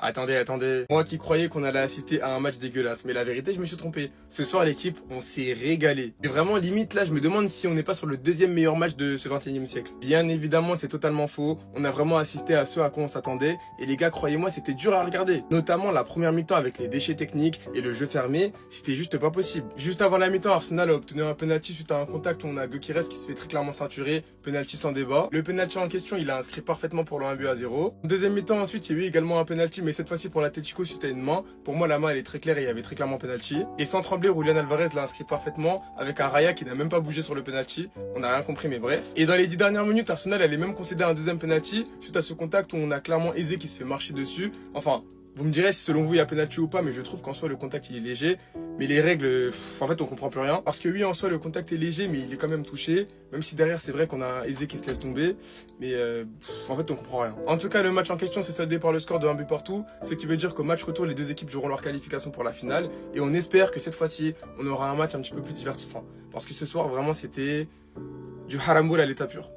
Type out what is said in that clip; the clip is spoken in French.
Attendez. Moi qui croyais qu'on allait assister à un match dégueulasse, mais la vérité, je me suis trompé. Ce soir, l'équipe, on s'est régalé. Et vraiment, limite, là, je me demande si on n'est pas sur le deuxième meilleur match de ce 21e siècle. Bien évidemment, c'est totalement faux. On a vraiment assisté à ce à quoi on s'attendait. Et les gars, croyez-moi, c'était dur à regarder. Notamment la première mi-temps avec les déchets techniques et le jeu fermé, c'était juste pas possible. Juste avant la mi-temps, Arsenal a obtenu un penalty suite à un contact où on a Gyökeres qui se fait très clairement ceinturer. Penalty sans débat. Le penalty en question, il a inscrit parfaitement pour le 1-0. En deuxième mi-temps, ensuite, il y a eu également un penalty, mais cette fois-ci pour l'Atlético suite à une main. Pour moi, la main, elle est très claire et il y avait très clairement penalty. Et sans trembler, Julián Alvarez l'a inscrit parfaitement avec un Raya qui n'a même pas bougé sur le penalty. On n'a rien compris, mais bref. Et dans les 10 dernières minutes, Arsenal allait même concéder un deuxième penalty suite à ce contact où on a clairement Eze qui se fait marcher dessus. Enfin, vous me direz si selon vous il y a penalty ou pas, mais je trouve qu'en soi le contact il est léger. Mais les règles, en fait on comprend plus rien. Parce que oui, en soi le contact est léger, mais il est quand même touché. Même si derrière c'est vrai qu'on a Eze qui se laisse tomber. Mais en fait on comprend rien. En tout cas, le match en question s'est soldé par le score de 1 but partout. Ce qui veut dire qu'au match retour, les deux équipes joueront leur qualification pour la finale. Et on espère que cette fois-ci, on aura un match un petit peu plus divertissant. Parce que ce soir, vraiment, c'était du haramboul à l'état pur.